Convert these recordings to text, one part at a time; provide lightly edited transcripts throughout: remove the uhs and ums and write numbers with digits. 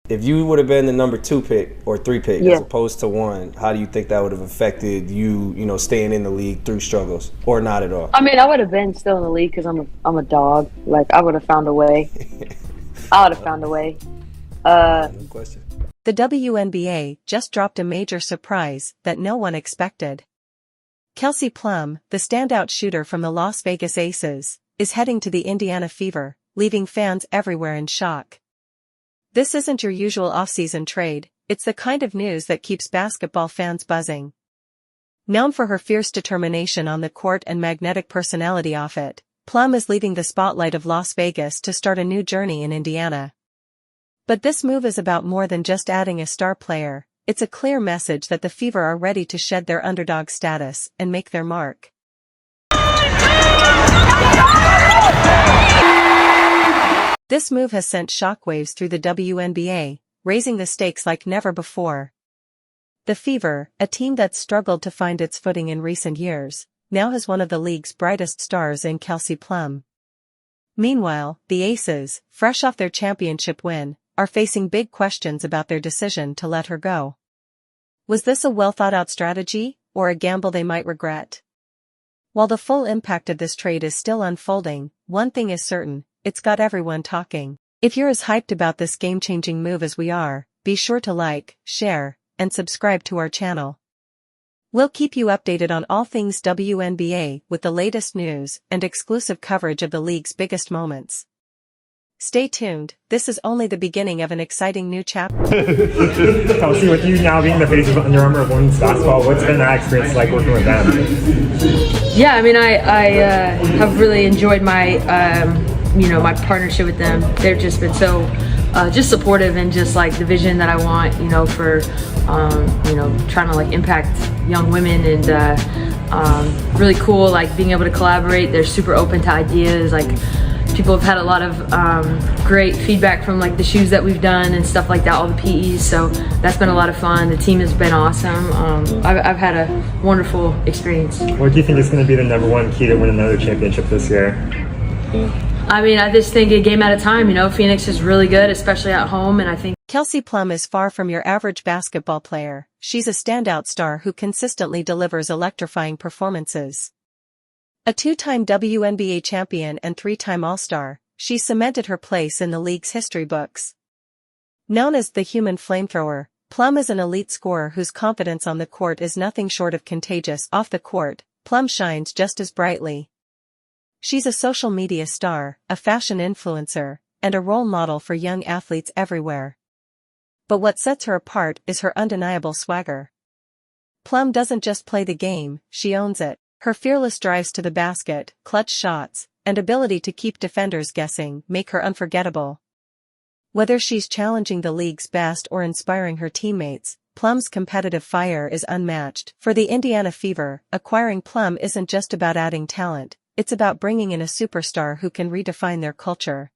If you would have been the number 2 pick or 3 pick Yeah. as opposed to 1, how do you think that would have affected you, staying in the league through struggles, or not at all? I mean, I would have been still in the league because I'm a dog. Like, I would have found a way. I would have found a way. No question. The WNBA just dropped a major surprise that no one expected. Kelsey Plum, the standout shooter from the Las Vegas Aces, is heading to the Indiana Fever, leaving fans everywhere in shock. This isn't your usual off-season trade, it's the kind of news that keeps basketball fans buzzing. Known for her fierce determination on the court and magnetic personality off it, Plum is leaving the spotlight of Las Vegas to start a new journey in Indiana. But this move is about more than just adding a star player. It's a clear message that the Fever are ready to shed their underdog status and make their mark. This move has sent shockwaves through the WNBA, raising the stakes like never before. The Fever, a team that's struggled to find its footing in recent years, now has one of the league's brightest stars in Kelsey Plum. Meanwhile, the Aces, fresh off their championship win, are facing big questions about their decision to let her go. Was this a well-thought-out strategy, or a gamble they might regret? While the full impact of this trade is still unfolding, one thing is certain, it's got everyone talking. If you're as hyped about this game-changing move as we are, be sure to like, share, and subscribe to our channel. We'll keep you updated on all things WNBA with the latest news and exclusive coverage of the league's biggest moments. Stay tuned, this is only the beginning of an exciting new chapter. Kelsey, with you now being the face of Under Armour of women's basketball, what's been that experience like working with them? Yeah, I mean, I have really enjoyed my, my partnership with them. They've just been so just supportive and just like the vision that I want, for, trying to like impact young women and really cool, like being able to collaborate. They're super open to ideas. Like people have had a lot of great feedback from like the shoes that we've done and stuff like that, all the PEs. So that's been a lot of fun. The team has been awesome. I've had a wonderful experience. What do you think is going to be the #1 key to win another championship this year? I mean, I just think a game at a time. Phoenix is really good, especially at home, and I think Kelsey Plum is far from your average basketball player. She's a standout star who consistently delivers electrifying performances. A 2-time WNBA champion and 3-time All-Star, she's cemented her place in the league's history books. Known as the human flamethrower, Plum is an elite scorer whose confidence on the court is nothing short of contagious. Off the court, Plum shines just as brightly. She's a social media star, a fashion influencer, and a role model for young athletes everywhere. But what sets her apart is her undeniable swagger. Plum doesn't just play the game, she owns it. Her fearless drives to the basket, clutch shots, and ability to keep defenders guessing make her unforgettable. Whether she's challenging the league's best or inspiring her teammates, Plum's competitive fire is unmatched. For the Indiana Fever, acquiring Plum isn't just about adding talent, it's about bringing in a superstar who can redefine their culture.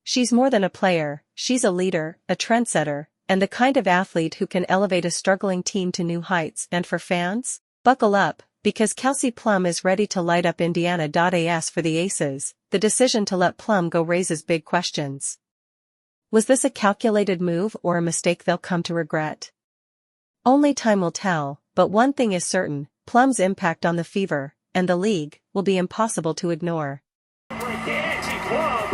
She's more than a player, she's a leader, a trendsetter, and the kind of athlete who can elevate a struggling team to new heights. And for fans, buckle up, because Kelsey Plum is ready to light up Indiana.as for the Aces. The decision to let Plum go raises big questions. Was this a calculated move or a mistake they'll come to regret? Only time will tell, but one thing is certain, Plum's impact on the Fever, and the league, will be impossible to ignore. Kelsey Plum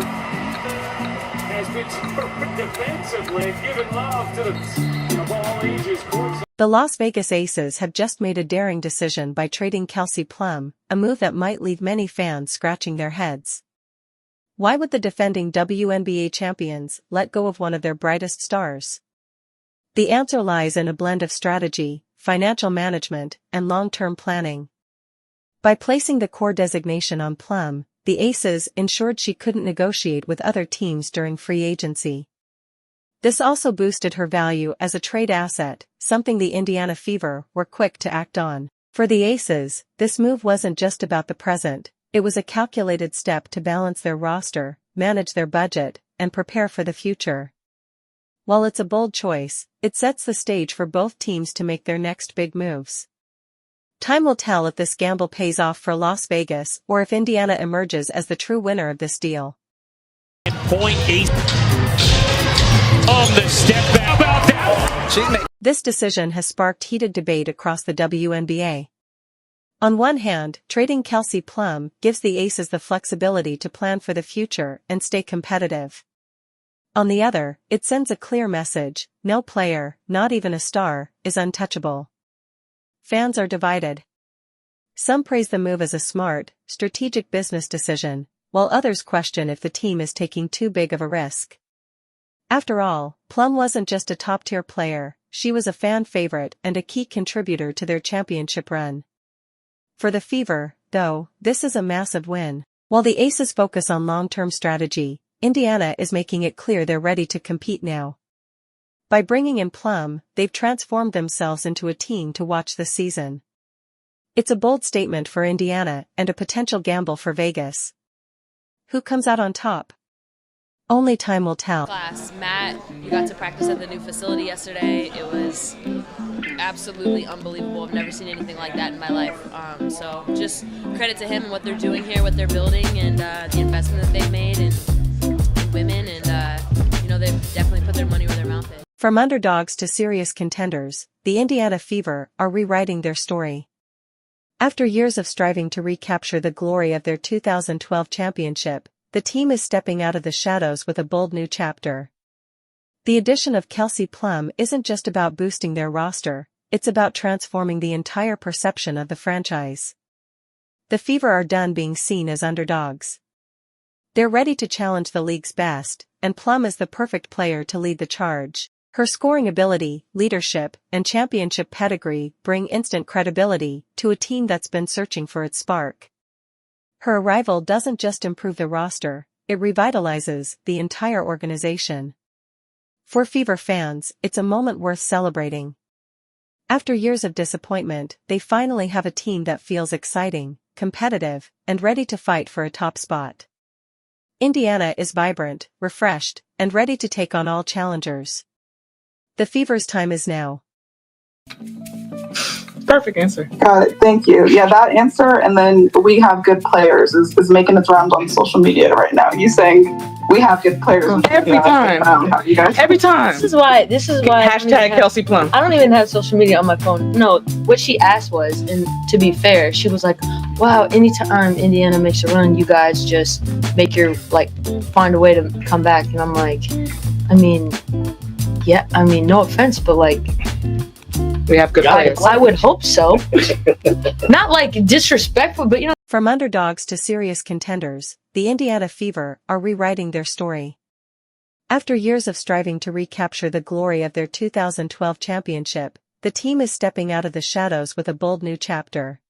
has been defensively giving love to the all ages courts. The Las Vegas Aces have just made a daring decision by trading Kelsey Plum, a move that might leave many fans scratching their heads. Why would the defending WNBA champions let go of one of their brightest stars? The answer lies in a blend of strategy, financial management, and long-term planning. By placing the core designation on Plum, the Aces ensured she couldn't negotiate with other teams during free agency. This also boosted her value as a trade asset, something the Indiana Fever were quick to act on. For the Aces, this move wasn't just about the present, it was a calculated step to balance their roster, manage their budget, and prepare for the future. While it's a bold choice, it sets the stage for both teams to make their next big moves. Time will tell if this gamble pays off for Las Vegas or if Indiana emerges as the true winner of this deal. .8 on the stage. This decision has sparked heated debate across the WNBA. On one hand, trading Kelsey Plum gives the Aces the flexibility to plan for the future and stay competitive. On the other, it sends a clear message: no player, not even a star, is untouchable. Fans are divided. Some praise the move as a smart, strategic business decision, while others question if the team is taking too big of a risk. After all, Plum wasn't just a top-tier player, she was a fan favorite and a key contributor to their championship run. For the Fever, though, this is a massive win. While the Aces focus on long-term strategy, Indiana is making it clear they're ready to compete now. By bringing in Plum, they've transformed themselves into a team to watch this season. It's a bold statement for Indiana and a potential gamble for Vegas. Who comes out on top? Only time will tell. Matt, we got to practice at the new facility yesterday. It was absolutely unbelievable. I've never seen anything like that in my life. So just credit to him and what they're doing here, what they're building, and the investment that they've made in women. And they've definitely put their money where their mouth is. From underdogs to serious contenders, the Indiana Fever are rewriting their story. After years of striving to recapture the glory of their 2012 championship, the team is stepping out of the shadows with a bold new chapter. The addition of Kelsey Plum isn't just about boosting their roster, it's about transforming the entire perception of the franchise. The Fever are done being seen as underdogs. They're ready to challenge the league's best, and Plum is the perfect player to lead the charge. Her scoring ability, leadership, and championship pedigree bring instant credibility to a team that's been searching for its spark. Her arrival doesn't just improve the roster, it revitalizes the entire organization. For Fever fans, it's a moment worth celebrating. After years of disappointment, they finally have a team that feels exciting, competitive, and ready to fight for a top spot. Indiana is vibrant, refreshed, and ready to take on all challengers. The Fever's time is now. Perfect answer. Got it. Thank you. Yeah, that answer, and then we have good players is making its rounds on social media right now. You saying we have good players every time. How you guys? Every time. This is why. Hashtag Kelsey Plum. I don't even have social media on my phone. No, what she asked was, and to be fair, she was like, wow, anytime Indiana makes a run, you guys just find a way to come back. And I'm like, no offense, but we have good players. I would hope so. Not disrespectful, but From underdogs to serious contenders, the Indiana Fever are rewriting their story. After years of striving to recapture the glory of their 2012 championship, the team is stepping out of the shadows with a bold new chapter.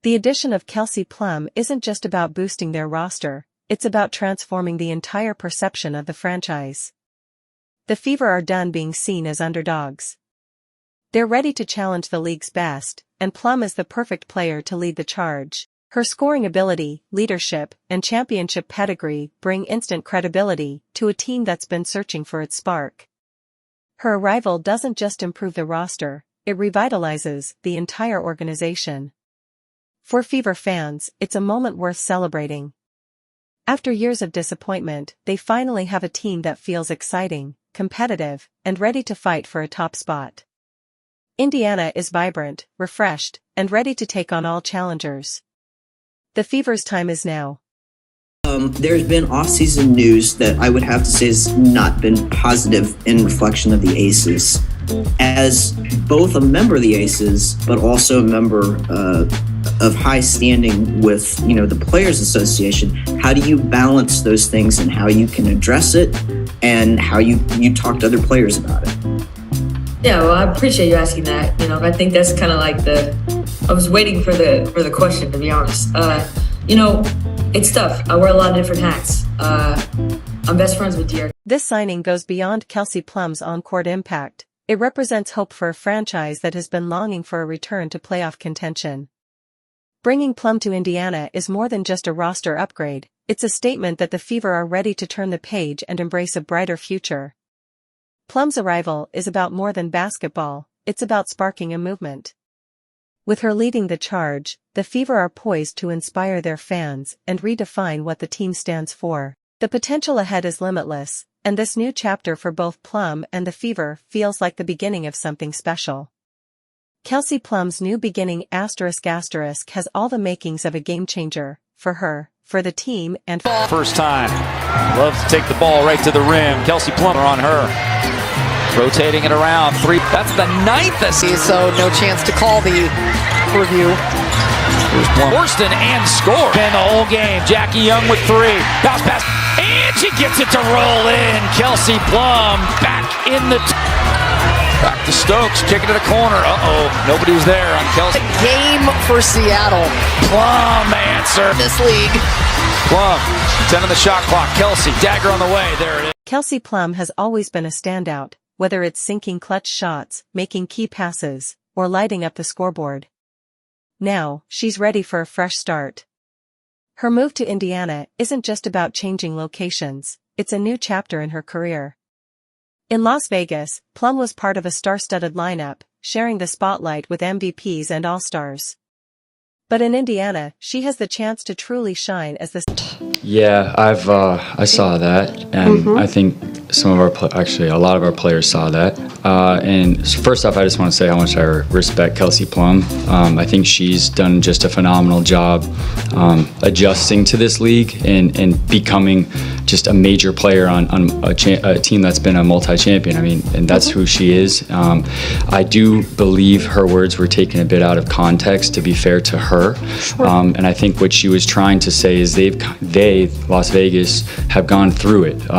The addition of Kelsey Plum isn't just about boosting their roster, it's about transforming the entire perception of the franchise. The Fever are done being seen as underdogs. They're ready to challenge the league's best, and Plum is the perfect player to lead the charge. Her scoring ability, leadership, and championship pedigree bring instant credibility to a team that's been searching for its spark. Her arrival doesn't just improve the roster, it revitalizes the entire organization. For Fever fans, it's a moment worth celebrating. After years of disappointment, they finally have a team that feels exciting, competitive, and ready to fight for a top spot. Indiana is vibrant, refreshed, and ready to take on all challengers. The Fever's time is now. There's been off-season news that I would have to say has not been positive in reflection of the Aces. As both a member of the Aces, but also a member of high standing with, the Players Association, how do you balance those things and how you can address it and how you talk to other players about it? Yeah, well, I appreciate you asking that. I think that's kind of I was waiting for the question, to be honest. It's tough. I wear a lot of different hats. I'm best friends with Dear. This signing goes beyond Kelsey Plum's on-court impact. It represents hope for a franchise that has been longing for a return to playoff contention. Bringing Plum to Indiana is more than just a roster upgrade, it's a statement that the Fever are ready to turn the page and embrace a brighter future. Plum's arrival is about more than basketball, it's about sparking a movement. With her leading the charge, the Fever are poised to inspire their fans and redefine what the team stands for. The potential ahead is limitless, and this new chapter for both Plum and the Fever feels like the beginning of something special. Kelsey Plum's new beginning *** has all the makings of a game changer, for her, for the team, and first time. Loves to take the ball right to the rim. Kelsey Plum on her. Rotating it around. 3. That's the 9th this season. So no chance to call the review. Here's Plum. Worston and score. And the whole game. Jackie Young with 3. Bounce pass. And she gets it to roll in. Kelsey Plum back in the... Back to Stokes, kicking to the corner. Nobody was there on Kelsey. Game for Seattle. Plum answer. This league. Plum, 10 on the shot clock. Kelsey, dagger on the way. There it is. Kelsey Plum has always been a standout, whether it's sinking clutch shots, making key passes, or lighting up the scoreboard. Now, she's ready for a fresh start. Her move to Indiana isn't just about changing locations, it's a new chapter in her career. In Las Vegas, Plum was part of a star-studded lineup, sharing the spotlight with MVPs and All-Stars. But in Indiana, she has the chance to truly shine as the... Yeah, I saw that, and I think some of our actually a lot of our players saw that. And first off, I just want to say how much I respect Kelsey Plum. I think she's done just a phenomenal job adjusting to this league and becoming just a major player on a team that's been a multi-champion. I mean, and that's who she is. I do believe her words were taken a bit out of context, to be fair to her. And I think what she was trying to say is they, Las Vegas, have gone through it.